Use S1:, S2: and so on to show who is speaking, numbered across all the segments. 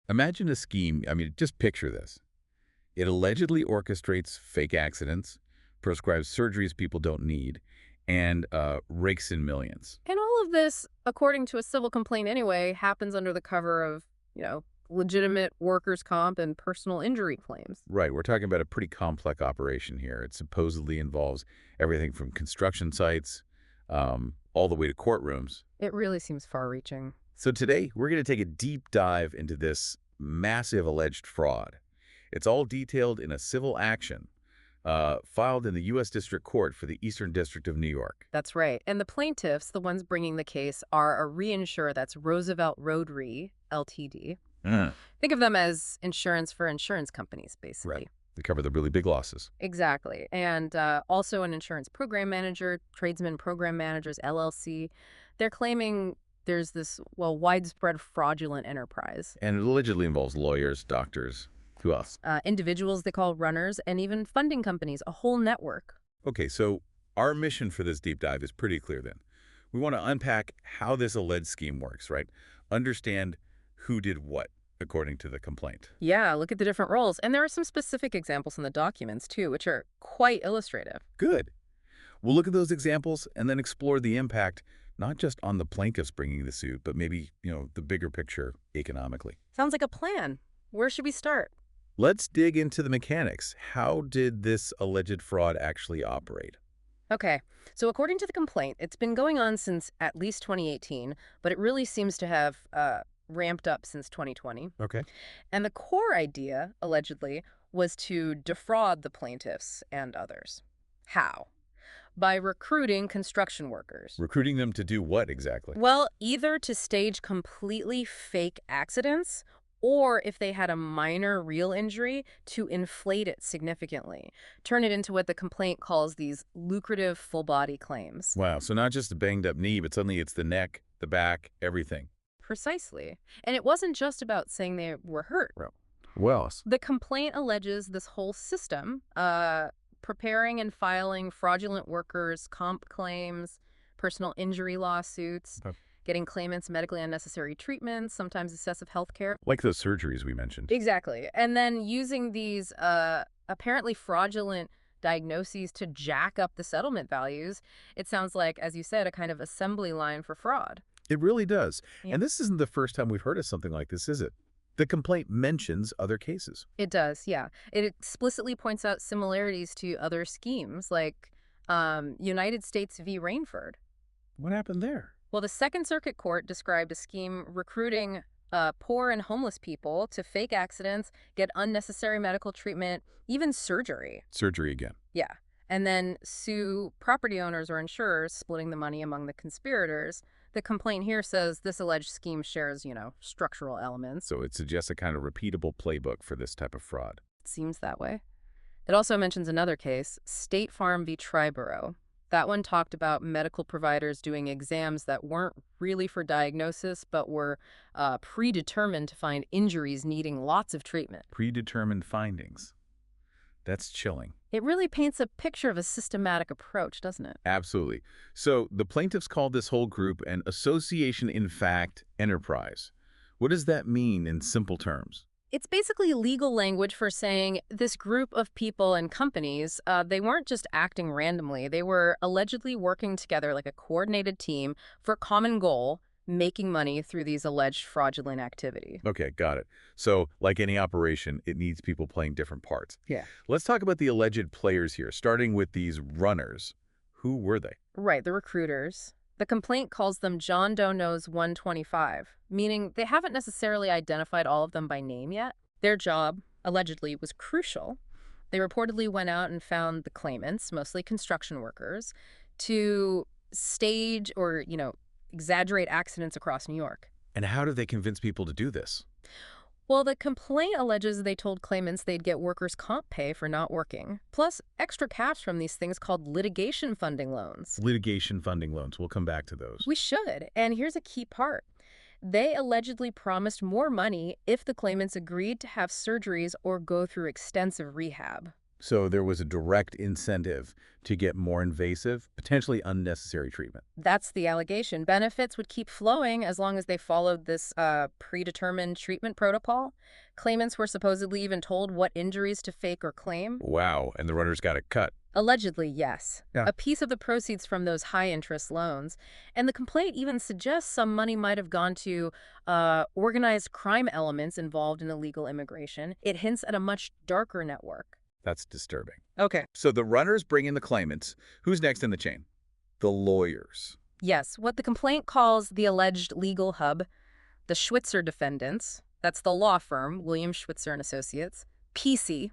S1: Imagine a scheme. I mean, just picture this. It allegedly orchestrates fake accidents, prescribes surgeries people don't need, and rakes in millions.
S2: And all of this, according to a civil complaint anyway, happens under the cover of, legitimate workers' comp and personal injury claims.
S1: Right, we're talking about a pretty complex operation here. It supposedly involves everything from construction sites all the way to courtrooms.
S2: It really seems far-reaching.
S1: So today, we're going to take a deep dive into this massive alleged fraud. It's all detailed in a civil action filed in the U.S. District Court for the Eastern District of New York.
S2: That's right. And the plaintiffs, the ones bringing the case, are a reinsurer. That's Roosevelt Road Re, Ltd. Think of them as insurance for insurance companies, basically.
S1: Right. They cover the really big losses.
S2: Exactly. And also an insurance program manager, Tradesman Program Managers, LLC. They're claiming there's this, widespread fraudulent enterprise.
S1: And it allegedly involves lawyers, doctors, who else?
S2: Individuals they call runners, and even funding companies, a whole network.
S1: Okay, so our mission for this deep dive is pretty clear then. We want to unpack how this alleged scheme works, right? Understand who did what, according to the complaint.
S2: Yeah, look at the different roles. And there are some specific examples in the documents, too, which are quite illustrative.
S1: Good. We'll look at those examples and then explore the impact, not just on the plaintiffs bringing the suit, but maybe, the bigger picture economically.
S2: Sounds like a plan. Where should we start?
S1: Let's dig into the mechanics. How did this alleged fraud actually operate?
S2: Okay, so according to the complaint, it's been going on since at least 2018, but it really seems to have ramped up since 2020.
S1: Okay.
S2: And the core idea, allegedly, was to defraud the plaintiffs and others. How? By recruiting construction workers.
S1: Recruiting them to do what exactly?
S2: Well, either to stage completely fake accidents, or if they had a minor real injury, to inflate it significantly. Turn it into what the complaint calls these lucrative full-body claims.
S1: Wow, so not just a banged-up knee, but suddenly it's the neck, the back, everything.
S2: Precisely. And it wasn't just about saying they were hurt.
S1: Well,
S2: The complaint alleges this whole system, preparing and filing fraudulent workers' comp claims, personal injury lawsuits, getting claimants medically unnecessary treatments, sometimes excessive health care.
S1: like those surgeries we mentioned.
S2: Exactly. And then using these apparently fraudulent diagnoses to jack up the settlement values. It sounds like, as you said, a kind of assembly line for fraud.
S1: It really does.
S2: Yeah.
S1: And this isn't the first time we've heard of something like this, is it? The complaint mentions other cases.
S2: It does, yeah. It explicitly points out similarities to other schemes, like United States v. Rainford.
S1: What happened there?
S2: Well, the Second Circuit Court described a scheme recruiting poor and homeless people to fake accidents, get unnecessary medical treatment, even surgery.
S1: Surgery again.
S2: Yeah. And then sue property owners or insurers, splitting the money among the conspirators. The complaint here says this alleged scheme shares, structural elements.
S1: So it suggests a kind of repeatable playbook for this type of fraud.
S2: It seems that way. It also mentions another case, State Farm v. Triborough. That one talked about medical providers doing exams that weren't really for diagnosis, but were predetermined to find injuries needing lots of treatment.
S1: Predetermined findings. That's chilling.
S2: It really paints a picture of a systematic approach, doesn't it?
S1: Absolutely. So the plaintiffs called this whole group an association in fact enterprise. What does that mean in simple terms?
S2: It's basically legal language for saying this group of people and companies, they weren't just acting randomly. They were allegedly working together like a coordinated team for a common goal, making money through these alleged fraudulent activity.
S1: Okay, got it. So like any operation, it needs people playing different parts.
S2: Yeah.
S1: Let's talk about the alleged players here, starting with these runners. Who were they?
S2: Right, the recruiters. The complaint calls them John Doe Knows 125, meaning they haven't necessarily identified all of them by name yet. Their job, allegedly, was crucial. They reportedly went out and found the claimants, mostly construction workers, to stage or, exaggerate accidents across New York.
S1: And how did they convince people to do this?
S2: Well, the complaint alleges they told claimants they'd get workers' comp pay for not working, plus extra cash from these things called litigation funding loans.
S1: Litigation funding loans. We'll come back to those.
S2: We should. And here's a key part. They allegedly promised more money if the claimants agreed to have surgeries or go through extensive rehab.
S1: So there was a direct incentive to get more invasive, potentially unnecessary treatment.
S2: That's the allegation. Benefits would keep flowing as long as they followed this predetermined treatment protocol. Claimants were supposedly even told what injuries to fake or claim.
S1: Wow, and the runners got a cut.
S2: Allegedly, yes.
S1: Yeah.
S2: A piece of the proceeds from those high-interest loans. And the complaint even suggests some money might have gone to organized crime elements involved in illegal immigration. It hints at a much darker network.
S1: That's disturbing.
S2: Okay.
S1: So the runners bring in the claimants. Who's next in the chain? The lawyers.
S2: Yes, what the complaint calls the alleged legal hub, the Schwitzer defendants, that's the law firm, William Schwitzer and Associates, PC,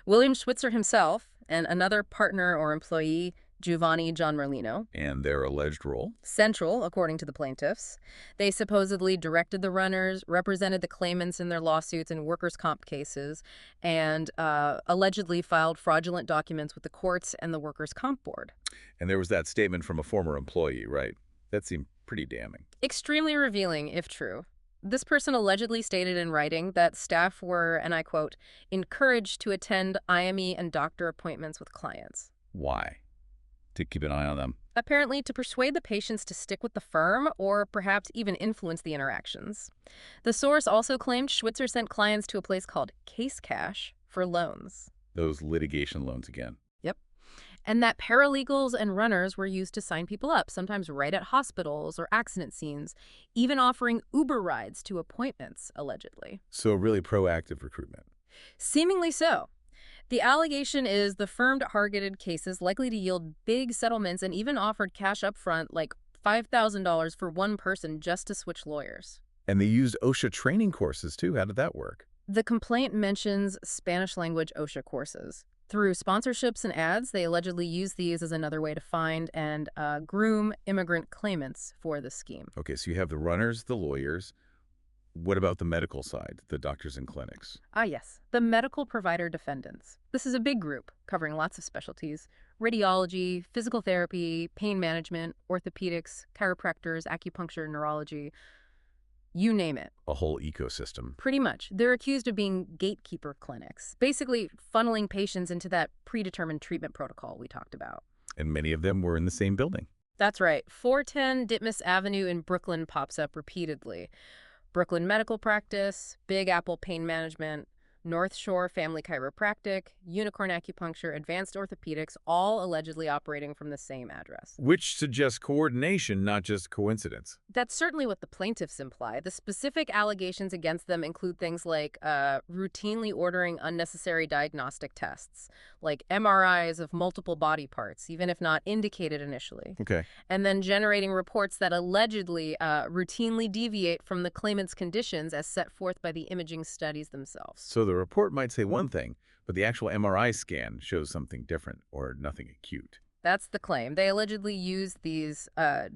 S2: William Schwitzer himself, and another partner or employee, Giovanni John Merlino.
S1: And their alleged role?
S2: Central, according to the plaintiffs. They supposedly directed the runners, represented the claimants in their lawsuits and workers' comp cases, and allegedly filed fraudulent documents with the courts and the workers' comp board.
S1: And there was that statement from a former employee, right? That seemed pretty damning.
S2: Extremely revealing, if true. This person allegedly stated in writing that staff were, and I quote, encouraged to attend IME and doctor appointments with clients.
S1: Why? To keep an eye on them.
S2: Apparently to persuade the patients to stick with the firm or perhaps even influence the interactions. The source also claimed Schwitzer sent clients to a place called Case Cash for loans.
S1: Those litigation loans again.
S2: Yep. And that paralegals and runners were used to sign people up, sometimes right at hospitals or accident scenes, even offering Uber rides to appointments, allegedly.
S1: So really proactive recruitment.
S2: Seemingly so. The allegation is the firm targeted cases likely to yield big settlements and even offered cash up front, like $5,000 for one person just to switch lawyers.
S1: And they used OSHA training courses, too. How did that work?
S2: The complaint mentions Spanish-language OSHA courses. Through sponsorships and ads, they allegedly use these as another way to find and groom immigrant claimants for the scheme.
S1: Okay, so you have the runners, the lawyers. What about the medical side, the doctors and clinics?
S2: Ah, yes. The medical provider defendants. This is a big group covering lots of specialties: radiology, physical therapy, pain management, orthopedics, chiropractors, acupuncture, neurology. You name it.
S1: A whole ecosystem.
S2: Pretty much. They're accused of being gatekeeper clinics, basically funneling patients into that predetermined treatment protocol we talked about.
S1: And many of them were in the same building.
S2: That's right. 410 Ditmas Avenue in Brooklyn pops up repeatedly. Brooklyn Medical Practice, Big Apple Pain Management, North Shore Family Chiropractic, Unicorn Acupuncture, Advanced Orthopedics, all allegedly operating from the same address.
S1: Which suggests coordination, not just coincidence.
S2: That's certainly what the plaintiffs imply. The specific allegations against them include things like routinely ordering unnecessary diagnostic tests, like MRIs of multiple body parts, even if not indicated initially.
S1: Okay.
S2: And then generating reports that allegedly routinely deviate from the claimant's conditions as set forth by the imaging studies themselves.
S1: So the report might say one thing, but the actual MRI scan shows something different or nothing acute.
S2: That's the claim. They allegedly used these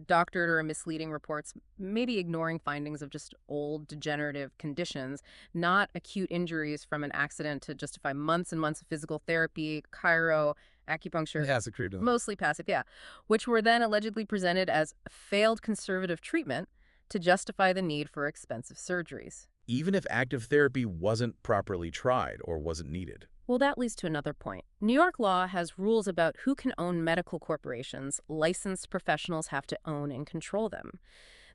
S2: doctored or misleading reports, maybe ignoring findings of just old degenerative conditions, not acute injuries from an accident, to justify months and months of physical therapy, chiro, acupuncture.
S1: Passive.
S2: Mostly passive, yeah. Which were then allegedly presented as failed conservative treatment to justify the need for expensive surgeries.
S1: Even if active therapy wasn't properly tried or wasn't needed.
S2: Well, that leads to another point. New York law has rules about who can own medical corporations. Licensed professionals have to own and control them.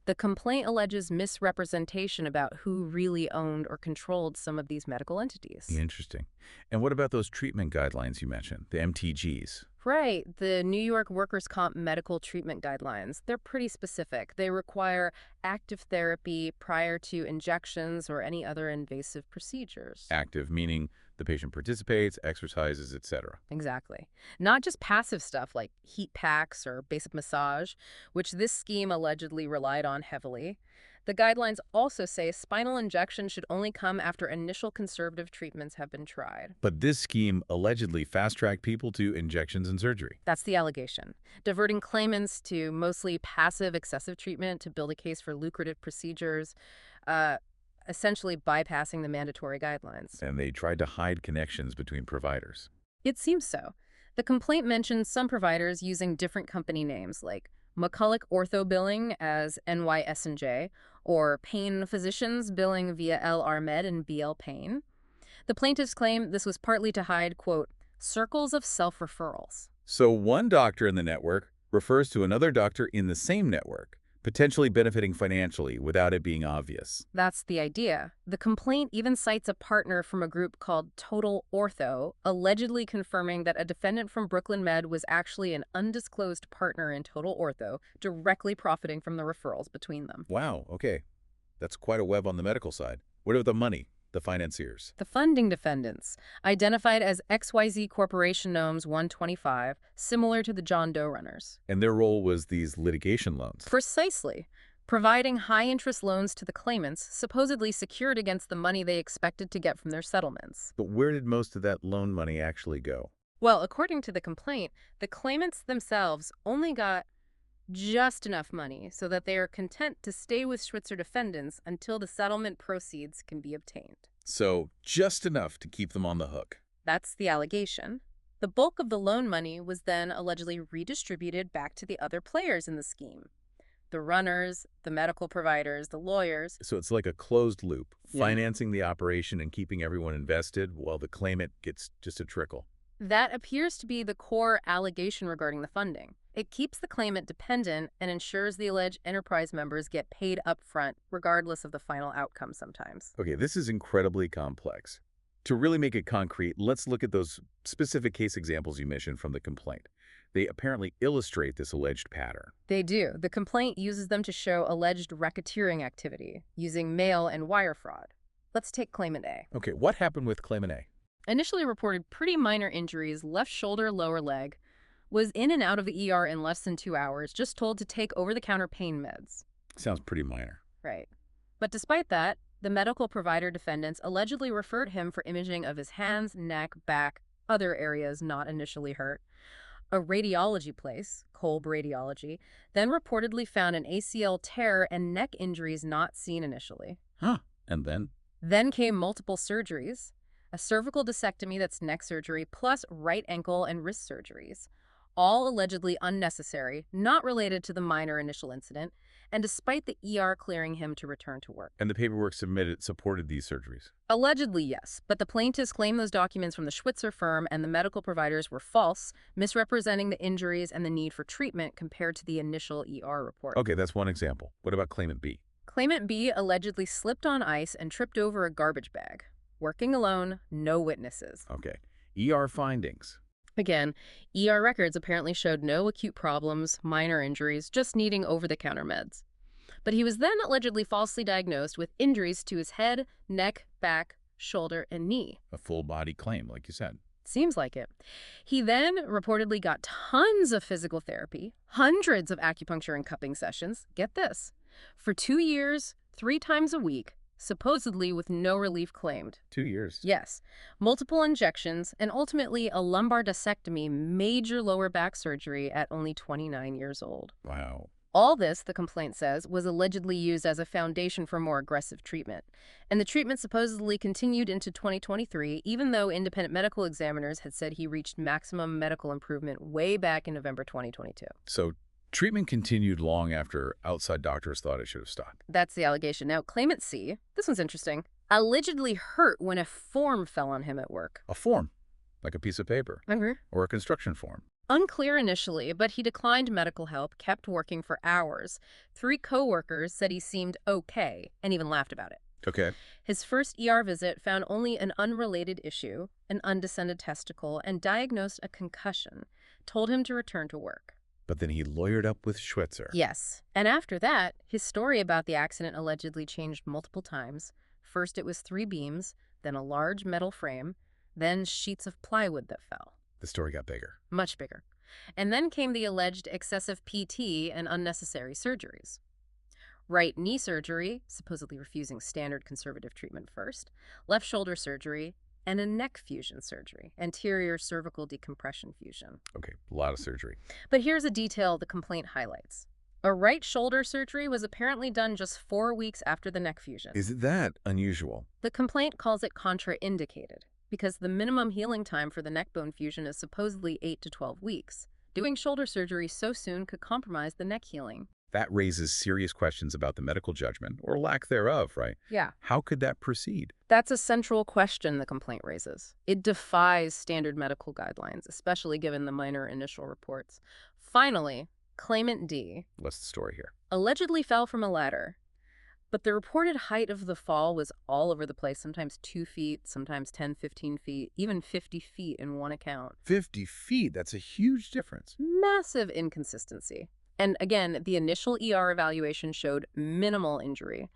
S2: The complaint alleges misrepresentation about who really owned or controlled some of these medical entities.
S1: Interesting. And what about those treatment guidelines you mentioned, the MTGs?
S2: Right. The New York Workers' Comp Medical Treatment Guidelines. They're pretty specific. They require active therapy prior to injections or any other invasive procedures.
S1: Active, meaning the patient participates, exercises, etc.
S2: Exactly. Not just passive stuff like heat packs or basic massage, which this scheme allegedly relied on heavily. The guidelines also say spinal injection should only come after initial conservative treatments have been tried.
S1: But this scheme allegedly fast-tracked people to injections and surgery.
S2: That's the allegation. Diverting claimants to mostly passive, excessive treatment to build a case for lucrative procedures, essentially bypassing the mandatory guidelines.
S1: And they tried to hide connections between providers.
S2: It seems so. The complaint mentions some providers using different company names like McCulloch Ortho billing as NYS&J, or Pain Physicians billing via LR Med and BL Pain. The plaintiffs claim this was partly to hide, quote, circles of self-referrals.
S1: So one doctor in the network refers to another doctor in the same network, potentially benefiting financially without it being obvious.
S2: That's the idea. The complaint even cites a partner from a group called Total Ortho, allegedly confirming that a defendant from Brooklyn Med was actually an undisclosed partner in Total Ortho, directly profiting from the referrals between them.
S1: Wow, okay. That's quite a web on the medical side. What about the money, the financiers?
S2: The funding defendants, identified as XYZ Corporation Gnomes 125, similar to the John Doe runners.
S1: And their role was these litigation loans.
S2: Precisely. Providing high-interest loans to the claimants, supposedly secured against the money they expected to get from their settlements.
S1: But where did most of that loan money actually go?
S2: Well, according to the complaint, the claimants themselves only got just enough money so that they are content to stay with Schwitzer defendants until the settlement proceeds can be obtained.
S1: So just enough to keep them on the hook.
S2: That's the allegation. The bulk of the loan money was then allegedly redistributed back to the other players in the scheme. The runners, the medical providers, the lawyers.
S1: So it's like a closed loop,
S2: Yeah.
S1: financing the operation and keeping everyone invested while the claimant gets just a trickle.
S2: That appears to be the core allegation regarding the funding. It keeps the claimant dependent and ensures the alleged enterprise members get paid up front, regardless of the final outcome sometimes.
S1: Okay, this is incredibly complex. To really make it concrete, let's look at those specific case examples you mentioned from the complaint. They apparently illustrate this alleged pattern.
S2: They do. The complaint uses them to show alleged racketeering activity, using mail and wire fraud. Let's take claimant A.
S1: Okay, what happened with claimant A?
S2: Initially reported pretty minor injuries, left shoulder, lower leg, was in and out of the ER in less than 2 hours, just told to take over-the-counter pain meds.
S1: Sounds pretty minor.
S2: Right. But despite that, the medical provider defendants allegedly referred him for imaging of his hands, neck, back, other areas not initially hurt. A radiology place, Kolb Radiology, then reportedly found an ACL tear and neck injuries not seen initially.
S1: Huh. And then?
S2: Then came multiple surgeries, a cervical discectomy that's neck surgery, plus right ankle and wrist surgeries, all allegedly unnecessary, not related to the minor initial incident, and despite the ER clearing him to return to work.
S1: And the paperwork submitted supported these surgeries?
S2: Allegedly, yes, but the plaintiffs claim those documents from the Schwitzer firm and the medical providers were false, misrepresenting the injuries and the need for treatment compared to the initial ER report.
S1: Okay, that's one example. What about claimant B?
S2: Claimant B allegedly slipped on ice and tripped over a garbage bag. Working alone, no witnesses.
S1: Okay. ER findings.
S2: Again, ER records apparently showed no acute problems, minor injuries, just needing over-the-counter meds. But he was then allegedly falsely diagnosed with injuries to his head, neck, back, shoulder, and knee.
S1: A full body claim, like you said.
S2: Seems like it. He then reportedly got tons of physical therapy, hundreds of acupuncture and cupping sessions, get this, for 2 years, 3 times a week, supposedly with no relief claimed.
S1: 2 years.
S2: Yes. Multiple injections, and ultimately a lumbar discectomy, major lower back surgery at only 29 years old.
S1: Wow.
S2: All this, the complaint says, was allegedly used as a foundation for more aggressive treatment. And the treatment supposedly continued into 2023, even though independent medical examiners had said he reached maximum medical improvement way back in November 2022.
S1: So treatment continued long after outside doctors thought it should have stopped.
S2: That's the allegation. Now, claimant C, this one's interesting, allegedly hurt when a form fell on him at work.
S1: A form, like a piece of paper, or a construction form.
S2: Unclear initially, but he declined medical help, kept working for hours. 3 coworkers said he seemed okay and even laughed about it.
S1: Okay.
S2: His first ER visit found only an unrelated issue, an undescended testicle, and diagnosed a concussion, told him to return to work.
S1: But then he lawyered up with Schwitzer.
S2: Yes. And after that, his story about the accident allegedly changed multiple times. First it was 3 beams, then a large metal frame, then sheets of plywood that fell.
S1: The story got bigger.
S2: Much bigger. And then came the alleged excessive PT and unnecessary surgeries. Right knee surgery, supposedly refusing standard conservative treatment first, left shoulder surgery, and a neck fusion surgery, anterior cervical decompression fusion.
S1: Okay, a lot of surgery.
S2: But here's a detail the complaint highlights. A right shoulder surgery was apparently done just 4 weeks after the neck fusion.
S1: Is it that unusual?
S2: The complaint calls it contraindicated, because the minimum healing time for the neck bone fusion is supposedly 8 to 12 weeks. Doing shoulder surgery so soon could compromise the neck healing.
S1: That raises serious questions about the medical judgment, or lack thereof, right?
S2: Yeah.
S1: How could that proceed?
S2: That's a central question the complaint raises. It defies standard medical guidelines, especially given the minor initial reports. Finally, claimant D
S1: What's the story here?
S2: allegedly fell from a ladder, but the reported height of the fall was all over the place, sometimes 2 feet, sometimes 10, 15 feet, even 50 feet in one account.
S1: 50 feet, that's a huge difference.
S2: Massive inconsistency. And again, the initial ER evaluation showed minimal injury.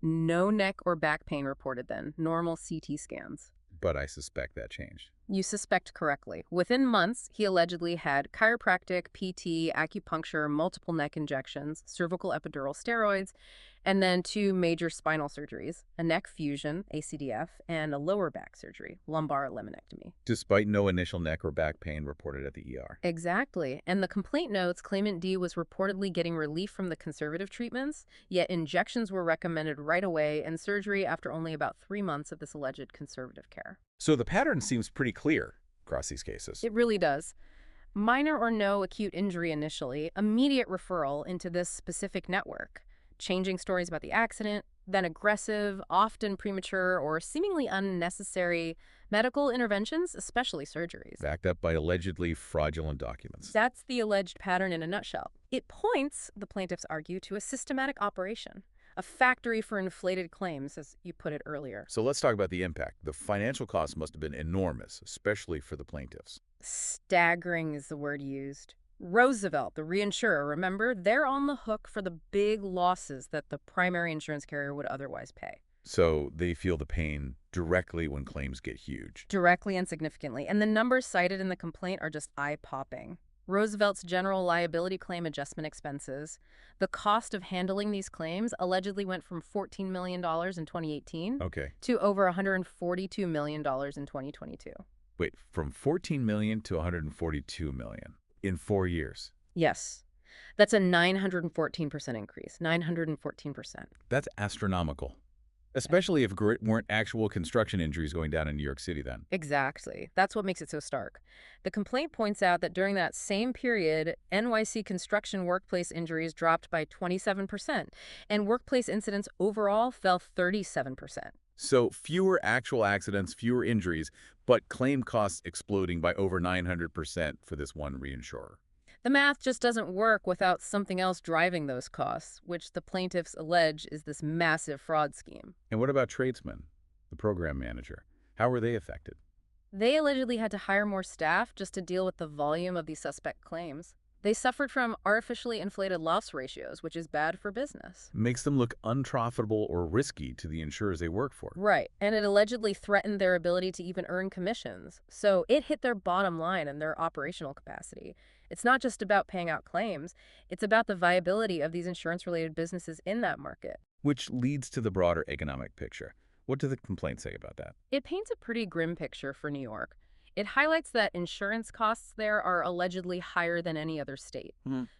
S2: No neck or back pain reported then, normal CT scans.
S1: But I suspect that changed.
S2: You suspect correctly. Within months, he allegedly had chiropractic, PT, acupuncture, multiple neck injections, cervical epidural steroids, and then 2 major spinal surgeries, a neck fusion, ACDF, and a lower back surgery, lumbar laminectomy.
S1: Despite no initial neck or back pain reported at the ER.
S2: Exactly. And the complaint notes claimant D was reportedly getting relief from the conservative treatments, yet injections were recommended right away and surgery after only about 3 months of this alleged conservative care.
S1: So the pattern seems pretty clear across these cases.
S2: It really does. Minor or no acute injury initially, immediate referral into this specific network. Changing stories about the accident, then aggressive, often premature, or seemingly unnecessary medical interventions, especially surgeries.
S1: Backed up by allegedly fraudulent documents.
S2: That's the alleged pattern in a nutshell. It points, the plaintiffs argue, to a systematic operation, a factory for inflated claims, as you put it earlier.
S1: So let's talk about the impact. The financial costs must have been enormous, especially for the plaintiffs.
S2: Staggering is the word used. Roosevelt, the reinsurer, remember, they're on the hook for the big losses that the primary insurance carrier would otherwise pay.
S1: So they feel the pain directly when claims get huge.
S2: Directly and significantly. And the numbers cited in the complaint are just eye-popping. Roosevelt's general liability claim adjustment expenses, the cost of handling these claims allegedly went from $14 million in 2018 to over $142 million in 2022.
S1: Wait, from $14 million to $142 million in 4 years?
S2: Yes. That's a 914% increase. 914%.
S1: That's astronomical. Especially if weren't actual construction injuries going down in New York City then.
S2: Exactly. That's what makes it so stark. The complaint points out that during that same period, NYC construction workplace injuries dropped by 27%, and workplace incidents overall fell 37%.
S1: So fewer actual accidents, fewer injuries, but claim costs exploding by over 900% for this one reinsurer.
S2: The math just doesn't work without something else driving those costs, which the plaintiffs allege is this massive fraud scheme.
S1: And what about Tradesman, the program manager? How were they affected?
S2: They allegedly had to hire more staff just to deal with the volume of these suspect claims. They suffered from artificially inflated loss ratios, which is bad for business.
S1: Makes them look unprofitable or risky to the insurers they work for.
S2: Right, and it allegedly threatened their ability to even earn commissions. So it hit their bottom line and their operational capacity. It's not just about paying out claims, it's about the viability of these insurance-related businesses in that market.
S1: Which leads to the broader economic picture. What do the complaints say about that?
S2: It paints a pretty grim picture for New York. It highlights that insurance costs there are allegedly higher than any other state.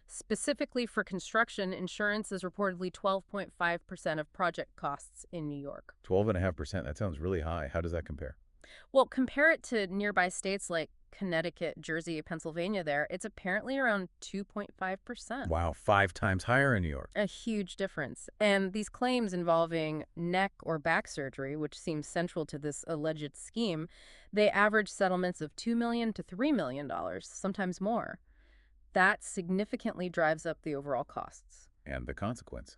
S2: Specifically for construction, insurance is reportedly 12.5% of project costs in New York.
S1: 12.5%, that sounds really high. How does that compare?
S2: Well, compare it to nearby states like Connecticut, Jersey, Pennsylvania there, it's apparently around 2.5%.
S1: Wow, 5 times higher in New York.
S2: A huge difference. And these claims involving neck or back surgery, which seems central to this alleged scheme, they average settlements of $2 million to $3 million, sometimes more. That significantly drives up the overall costs.
S1: And the consequence?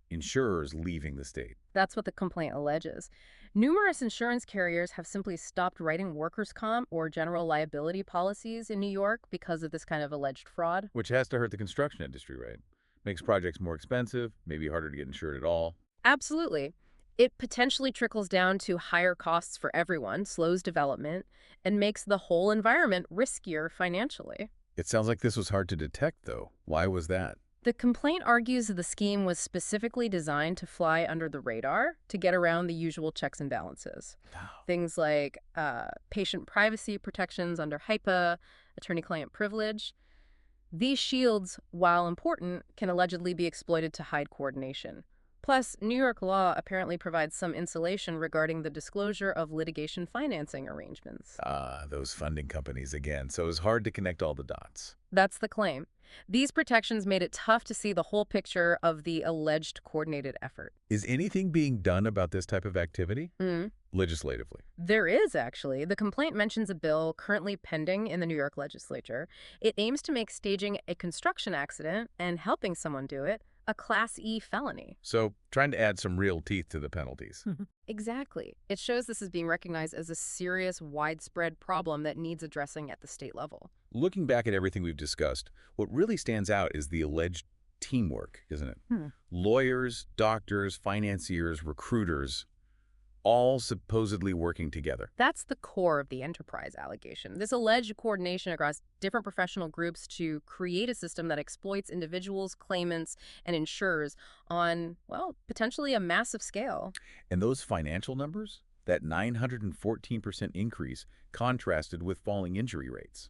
S1: Insurers leaving the state.
S2: That's what the complaint alleges. Numerous insurance carriers have simply stopped writing workers' comp or general liability policies in New York because of this kind of alleged fraud.
S1: Which has to hurt the construction industry, right? Makes projects more expensive, maybe harder to get insured at all.
S2: Absolutely. It potentially trickles down to higher costs for everyone, slows development, and makes the whole environment riskier financially.
S1: It sounds like this was hard to detect, though. Why was that?
S2: The complaint argues the scheme was specifically designed to fly under the radar to get around the usual checks and balances. Things like patient privacy protections under HIPAA, attorney-client privilege. These shields, while important, can allegedly be exploited to hide coordination. Plus, New York law apparently provides some insulation regarding the disclosure of litigation financing arrangements.
S1: Ah, those funding companies again. So it's hard to connect all the dots.
S2: That's the claim. These protections made it tough to see the whole picture of the alleged coordinated effort.
S1: Is anything being done about this type of activity? Legislatively.
S2: There is, actually. The complaint mentions a bill currently pending in the New York legislature. It aims to make staging a construction accident and helping someone do it a Class E felony.
S1: So trying to add some real teeth to the penalties.
S2: Exactly. It shows this is being recognized as a serious, widespread problem that needs addressing at the state level.
S1: Looking back at everything we've discussed, what really stands out is the alleged teamwork, isn't it? Lawyers, doctors, financiers, recruiters, all supposedly working together.
S2: That's the core of the enterprise allegation. This alleged coordination across different professional groups to create a system that exploits individuals, claimants, and insurers on, well, potentially a massive scale.
S1: And those financial numbers, that 914% increase contrasted with falling injury rates.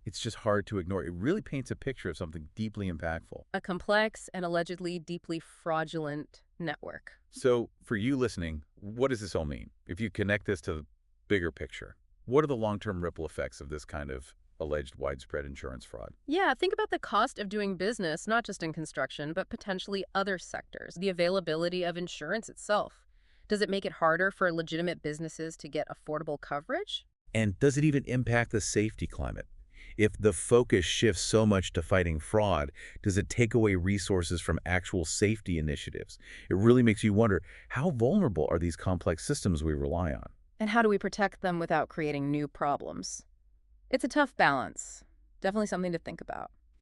S1: It's just hard to ignore. It really paints a picture of something deeply impactful.
S2: A complex and allegedly deeply fraudulent network.
S1: So for you listening, what does this all mean? If you connect this to the bigger picture, what are the long-term ripple effects of this kind of alleged widespread insurance fraud?
S2: Yeah, think about the cost of doing business, not just in construction, but potentially other sectors. The availability of insurance itself. Does it make it harder for legitimate businesses to get affordable coverage?
S1: And does it even impact the safety climate? If the focus shifts so much to fighting fraud, does it take away resources from actual safety initiatives? It really makes you wonder, how vulnerable are these complex systems we rely on?
S2: And how do we protect them without creating new problems? It's a tough balance. Definitely something to think about.